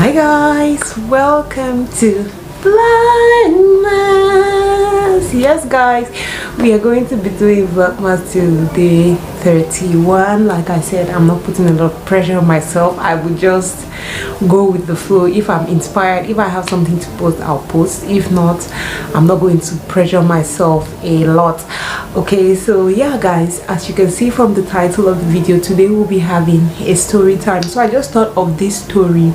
Hi guys, welcome to Vlogmas. Yes guys, we are going to be doing Vlogmas till day 31. Like I said, I'm not putting a lot of pressure on myself. I would just go with the flow. If I'm inspired, if I have something to post, I'll post. If not, I'm not going to pressure myself a lot. Okay, so yeah guys, as you can see from the title of the video, today we'll be having a story time. So I just thought of this story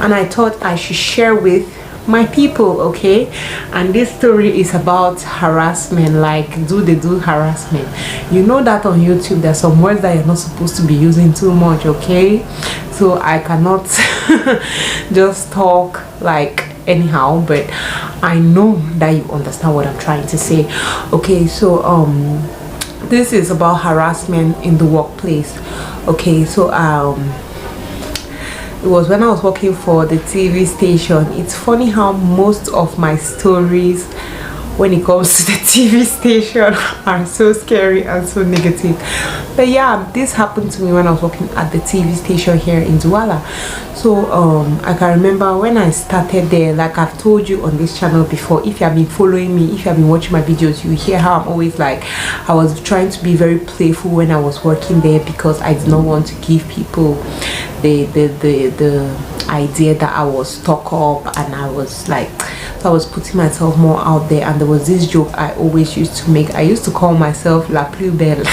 and I thought I should share with my people. Okay, and this story is about harassment. Like, do they do harassment? You know that on YouTube there's some words that you're not supposed to be using too much. Okay, so I cannot just talk like anyhow, but I know that you understand what I'm trying to say. Okay, so this is about harassment in the workplace. Okay, so it was when I was working for the TV station. It's funny how most of my stories when it comes to the TV station are so scary and so negative. But yeah, this happened to me when I was working at the TV station here in Douala. So I can remember when I started there, like I've told you on this channel before. If you have been following me, if you have been watching my videos, you hear how I'm always like, I was trying to be very playful when I was working there, because I did not want to give people the idea that I was stuck up, and I was like, so I was putting myself more out there. And there was this joke I always used to make. I used to call myself La Plus Belle.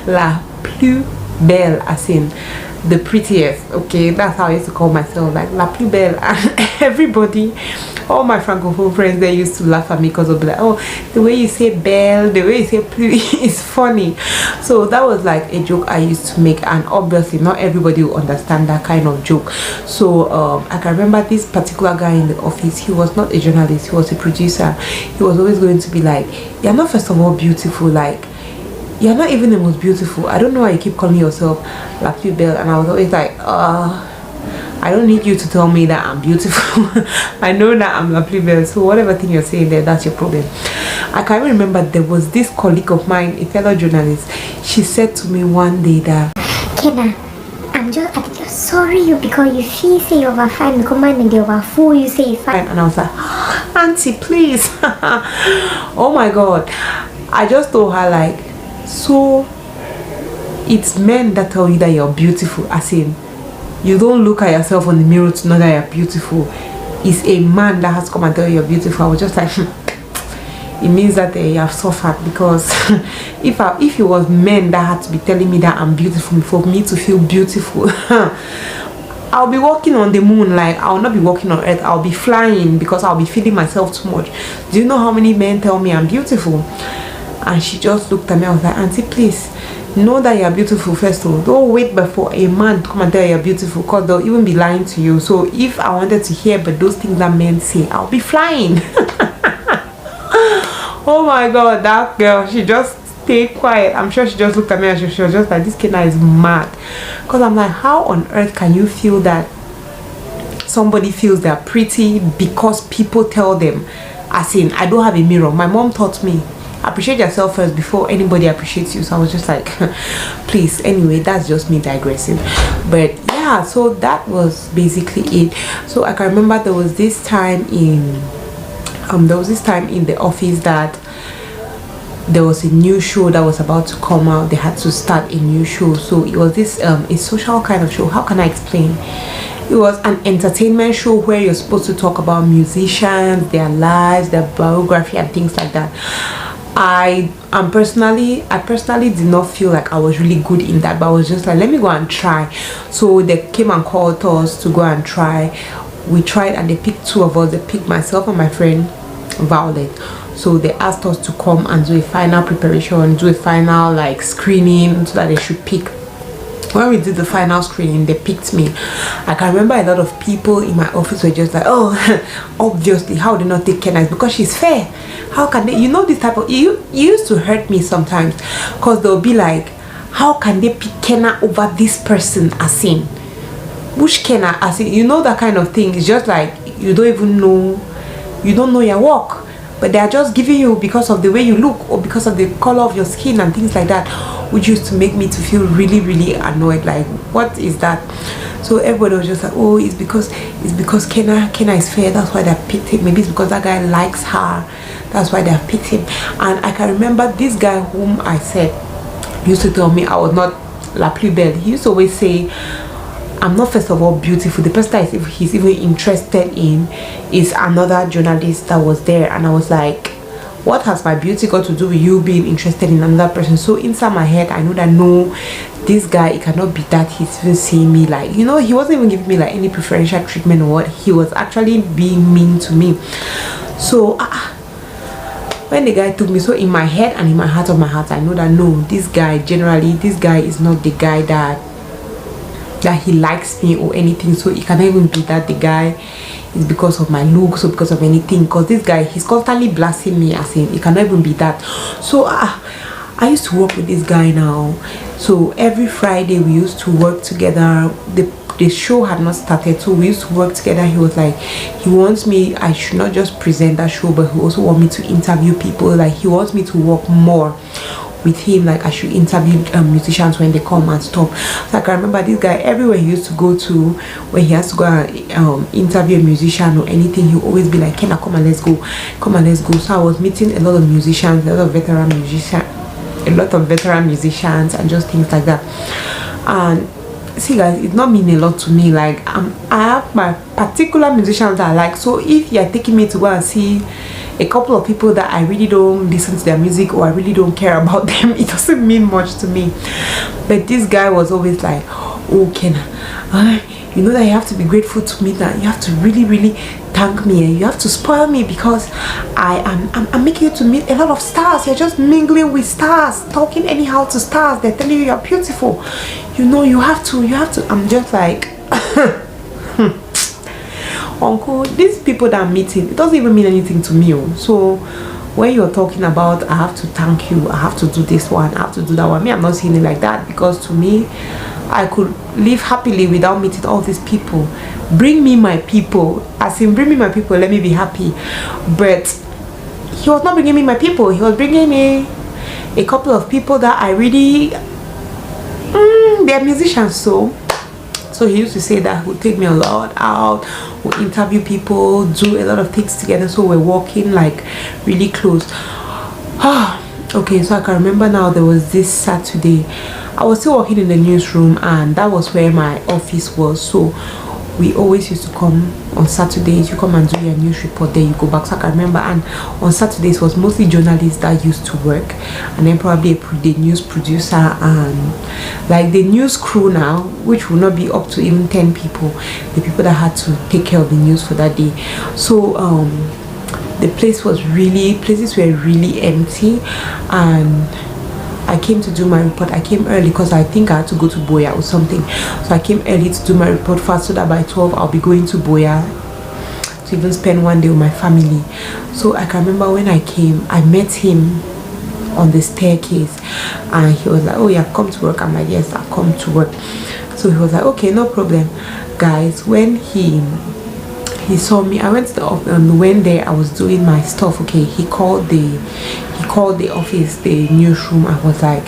La Plus Belle, as in the prettiest. Okay, that's how I used to call myself, like La Plus Belle. And everybody, all my francophone friends, they used to laugh at me because they'll be like, oh, the way you say belle, the way you say plus is funny. So that was like a joke I used to make, and obviously not everybody will understand that kind of joke. So I can remember this particular guy in the office. He was not a journalist, he was a producer. He was always going to be like, you're not first of all beautiful, like you're not even the most beautiful. I don't know why you keep calling yourself La Plus Belle. And I was always like, I don't need you to tell me that I'm beautiful. I know that I'm La Plus Belle, so whatever thing you're saying there, that's your problem. I can remember there was this colleague of mine, a fellow journalist. She said to me one day that, Kenna, I'm just sorry you, because you she say you're fine, come on and you're fool, you say fine. And I was like, auntie, please. Oh my god. I just told her, like, so it's men that tell you that you're beautiful, as in you don't look at yourself on the mirror to know that you're beautiful. It's a man that has to come and tell you you're beautiful. I was just like, it means that you have suffered, because if it was men that had to be telling me that I'm beautiful for me to feel beautiful, I'll be walking on the moon. Like, I'll not be walking on earth, I'll be flying, because I'll be feeling myself too much. Do you know how many men tell me I'm beautiful? And she just looked at me. I was like, auntie, please know that you're beautiful first of all. Don't wait before a man to come and tell you you're beautiful, because they'll even be lying to you. So if I wanted to hear but those things that men say, I'll be flying. Oh my god, that girl, she just stayed quiet. I'm sure she just looked at me and she was just like, this kid is mad. Because I'm like, how on earth can you feel that somebody feels they're pretty because people tell them? As in, I don't have a mirror. My mom taught me, appreciate yourself first before anybody appreciates you. So I was just like, please. Anyway, that's just me digressing. But yeah, so that was basically it. So I can remember there was this time in the office that there was a new show that was about to come out. They had to start a new show. So it was this a social kind of show. How can I explain? It was an entertainment show where you're supposed to talk about musicians, their lives, their biography, and things like that. I personally did not feel like I was really good in that, but I was just like, let me go and try. So they came and called us to go and try. We tried and they picked two of us. They picked myself and my friend Violet. So they asked us to come and do a final preparation, do a final like screening, so that they should pick. When we did the final screening, they picked me. I can remember a lot of people in my office were just like, oh, obviously, how did not take Kenna? It's because she's fair. How can they, you know, this type of, you used to hurt me sometimes, because they'll be like, how can they pick Kenna over this person? As in, which Kenna? As in, you know, that kind of thing. It's just like, you don't even know, you don't know your work, but they are just giving you because of the way you look or because of the color of your skin and things like that, which used to make me to feel really, really annoyed. Like, what is that? So everybody was just like, oh, it's because Kenna is fair, that's why they picked him. Maybe it's because that guy likes her, that's why they have picked him. And I can remember this guy whom I said used to tell me I was not la plus belle. He used to always say, I'm not first of all beautiful. The person that he's even interested in is another journalist that was there. And I was like, what has my beauty got to do with you being interested in another person? So inside my head, I know that no, this guy, it cannot be that he's even seeing me like, you know, he wasn't even giving me like any preferential treatment or what. He was actually being mean to me. So when the guy took me, so in my head and in my heart of my heart, I know that no, this guy is not the guy that he likes me or anything. So it cannot even be that the guy is because of my looks or because of anything, because this guy, he's constantly blasting me, as in it cannot even be that. So I used to work with this guy now. So every Friday we used to work together. The show had not started, so we used to work together. He was like, he wants me, I should not just present that show, but he also wants me to interview people. Like he wants me to work more with him, like I should interview musicians when they come and stuff. So I can remember this guy, everywhere he used to go to, when he has to go and interview a musician or anything, he'll always be like, Kenna, come and let's go, come and let's go. So I was meeting a lot of musicians, a lot of veteran musicians and just things like that. And see guys, it not mean a lot to me. Like I have my particular musicians that I like. So if you're taking me to go and see a couple of people that I really don't listen to their music or I really don't care about them, it doesn't mean much to me. But this guy was always like, oh Kenna, you know that you have to be grateful to me, that you have to really thank me, and you have to spoil me because I'm making you to meet a lot of stars. You're just mingling with stars, talking anyhow to stars. They're telling you you're beautiful, you know, you have to. I'm just like uncle, these people that I'm meeting, it doesn't even mean anything to me. So when you're talking about I have to thank you, I have to do this one, I have to do that one, me, I'm not seeing it like that, because to me, I could live happily without meeting all these people. Bring me my people, as in bring me my people, let me be happy. But he was not bringing me my people, he was bringing me a couple of people that I really they're musicians. So he used to say that he would take me a lot out, would interview people, do a lot of things together. So we're walking like really close. Okay, so I can remember now, there was this Saturday, I was still working in the newsroom, and that was where my office was. So we always used to come on Saturdays, you come and do your news report, then you go back. So I can remember, and on Saturdays it was mostly journalists that used to work, and then probably the news producer and like the news crew now, which will not be up to even 10 people, the people that had to take care of the news for that day. So the places were really empty, and I came to do my report. I came early because I think I had to go to Boya or something. So I came early to do my report fast, so that by 12 I'll be going to Boya to even spend one day with my family. So I can remember when I came, I met him on the staircase, and he was like, oh yeah, come to work. I'm like, yes, I'll come to work. So he was like, okay, no problem. Guys, when he saw me, I went to the office, and when there I was doing my stuff. Okay, he called the office, the newsroom. I was like,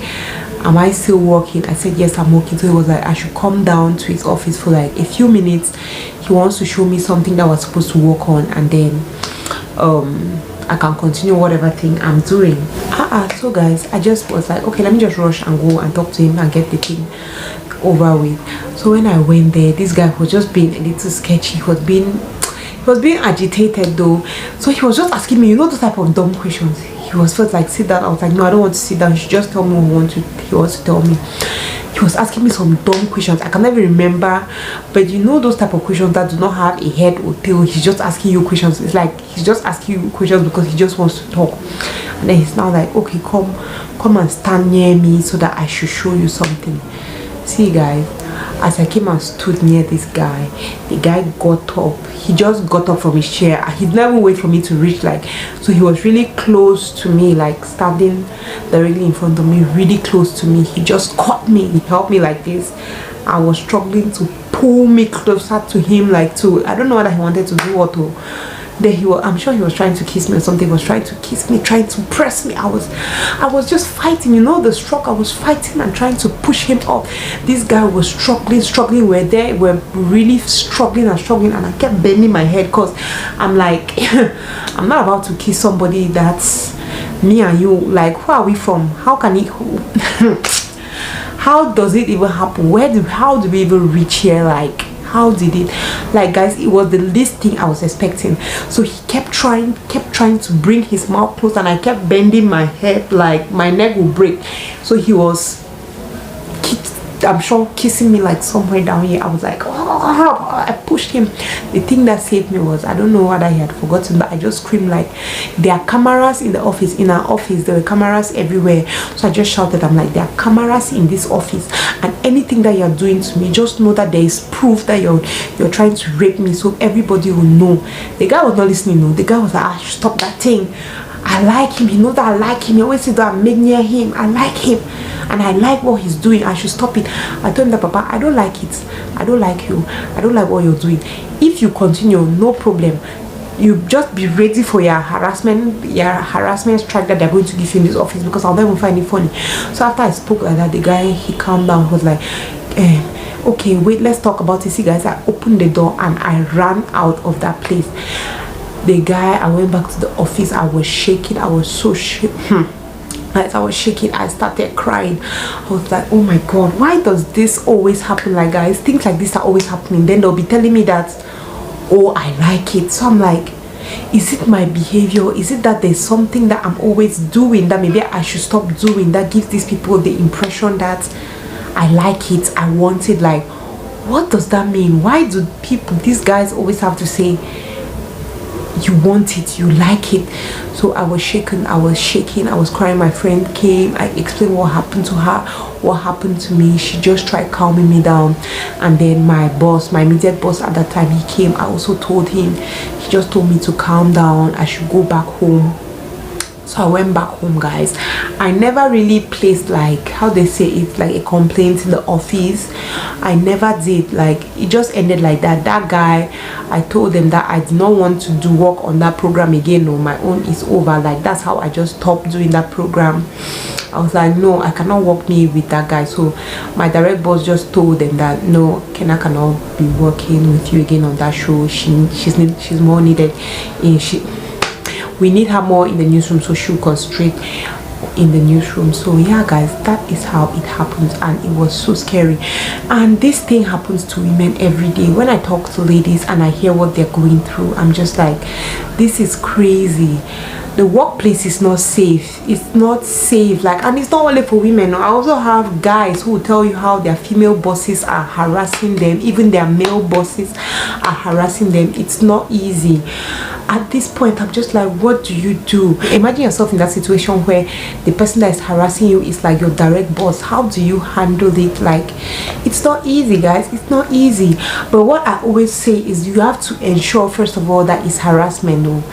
am I still working? I said yes, I'm working. So he was like, I should come down to his office for like a few minutes. He wants to show me something that I was supposed to work on, and then I can continue whatever thing I'm doing. So guys, I just was like, okay, let me just rush and go and talk to him and get the thing over with. So when I went there, this guy was just being a little sketchy. He was being agitated though. So he was just asking me, you know, those type of dumb questions. He was felt like, sit down. I was like, no, I don't want to sit down. You should just tell me what he wants to tell me. He was asking me some dumb questions. I can never remember, but you know those type of questions that do not have a head or tail. He's just asking you questions. It's like he's just asking you questions because he just wants to talk. And then he's now like, okay, come and stand near me so that I should show you something. See guys, as I came and stood near this guy, the guy got up. He just got up from his chair. He never wait for me to reach, like, so he was really close to me, like standing directly in front of me, really close to me. He just caught me, he helped me like this. I was struggling to pull me closer to him, like to, I don't know whether he wanted to do or to Then I'm sure he was trying to kiss me or something. He was trying to kiss me, trying to press me. I was just fighting, you know, the stroke. I was fighting and trying to push him up. This guy was struggling. We're really struggling, and I kept bending my head because I'm like, I'm not about to kiss somebody that's me and you. Like, who are we from? How can it how does it even happen? How do we even reach here? Like, how did it, like, guys, it was the least thing I was expecting. So he kept trying to bring his mouth close, and I kept bending my head like my neck will break. So he was, I'm sure, kissing me like somewhere down here. I was like, oh, I pushed him. The thing that saved me was, I don't know whether he had forgotten, but I just screamed like, there are cameras in the office. In our office there were cameras everywhere. So I just shouted, I'm like, there are cameras in this office, and anything that you're doing to me, just know that there is proof that you're trying to rape me, so everybody will know. The guy was not listening. No, the guy was like, stop that thing. I like him. He knows that I like him. He always says that I'm made near him. I like him, and I like what he's doing. I should stop it. I told him that, Papa, I don't like it. I don't like you. I don't like what you're doing. If you continue, no problem. You just be ready for your harassment strike that they're going to give you in this office, because I'll never find it funny. So after I spoke like that, the guy, he calmed down. He was like, okay, wait, let's talk about it. See, guys, I opened the door and I ran out of that place. The guy, I went back to the office. I was shaking. I was so As I was shaking, I started crying. I was like, oh my God, why does this always happen? Like, guys, things like this are always happening. Then they'll be telling me that, oh, I like it. So I'm like, is it my behavior? Is it that there's something that I'm always doing that maybe I should stop doing, that gives these people the impression that I like it, I want it? Like, what does that mean? Why do these guys always have to say, you want it, you like it? So I was shaking, I was crying. My friend came, I explained what happened to her, what happened to me. She just tried calming me down. And then my immediate boss at that time, he came. I also told him. He just told me to calm down, I should go back home. So I went back home, guys. I never really placed, like, how they say it, like a complaint in the office. I never did. Like, it just ended like that. That guy, I told them that I did not want to do work on that program again. No, my own is over. Like, that's how I just stopped doing that program. I was like, no, I cannot work me with that guy. So my direct boss just told them that, no, Kenna cannot be working with you again on that show. She's more needed. We need her more in the newsroom, so she'll concentrate in the newsroom. So yeah, guys, that is how it happens, and it was so scary. And this thing happens to women every day. When I talk to ladies and I hear what they're going through, I'm just like, this is crazy. The workplace is not safe. It's not safe. Like, and it's not only for women. I also have guys who will tell you how their female bosses are harassing them. Even their male bosses are harassing them. It's not easy. At this point, I'm just like, what do you do? Imagine yourself in that situation where the person that is harassing you is like your direct boss. How do you handle it? Like, it's not easy, guys. It's not easy. But what I always say is, you have to ensure, first of all, that it's harassment, no?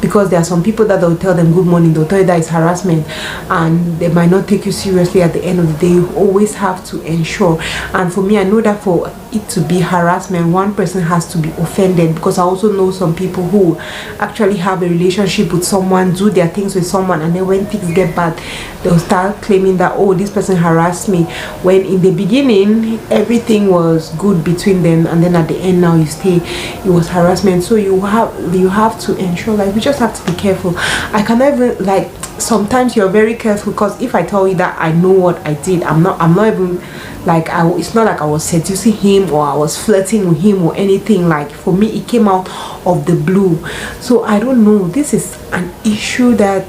Because there are some people that they'll tell them good morning, they'll tell you that it's harassment, and they might not take you seriously at the end of the day. You always have to ensure. And for me, I know that for it to be harassment, one person has to be offended, because I also know some people who actually have a relationship with someone, do their things with someone, and then when things get bad, they'll start claiming that, oh, this person harassed me, when in the beginning everything was good between them, and then at the end, now you say it was harassment. So you have to ensure, like, we just have to be careful. I can never, like, sometimes you're very careful, because if I tell you that I know what I did, I'm not even like, it's not like I was seducing him or I was flirting with him or anything. Like, for me, it came out of the blue. So I don't know, this is an issue that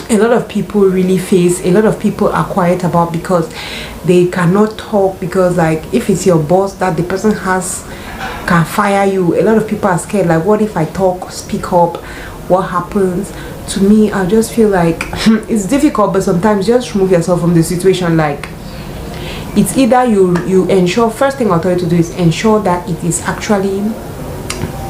a lot of people really face. A lot of people are quiet about, because they cannot talk, because, like, if it's your boss that the person can fire you, a lot of people are scared. Like, what if I speak up, what happens to me? I just feel like it's difficult, but sometimes just remove yourself from the situation. Like, it's either you ensure, first thing I'll tell you to do is ensure that it is actually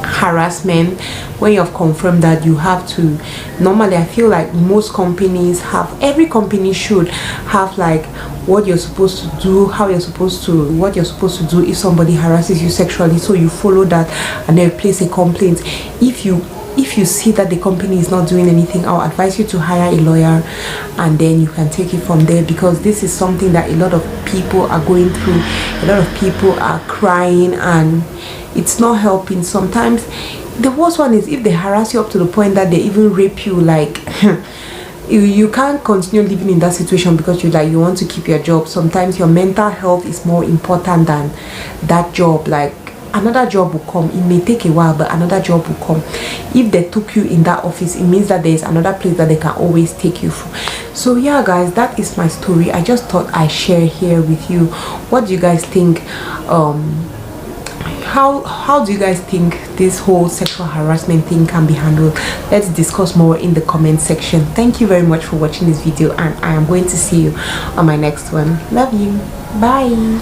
harassment. When you have confirmed that, you have to, normally I feel like most companies have, every company should have, like, what you're supposed to do, what you're supposed to do if somebody harasses you sexually. So you follow that, and then place a complaint. If you if you see that the company is not doing anything, I'll advise you to hire a lawyer, and then you can take it from there, because this is something that a lot of people are going through. A lot of people are crying and it's not helping. Sometimes the worst one is if they harass you up to the point that they even rape you. Like you can't continue living in that situation because you want to keep your job. Sometimes your mental health is more important than that job. Like another job will come. It may take a while, but another job will come. If they took you in that office, it means that there's another place that they can always take you from. So yeah guys, that is my story. I just thought I share here with you. What do you guys think? How do you guys think this whole sexual harassment thing can be handled? Let's discuss more in the comment section. Thank you very much for watching this video, and I am going to see you on my next one. Love you. Bye.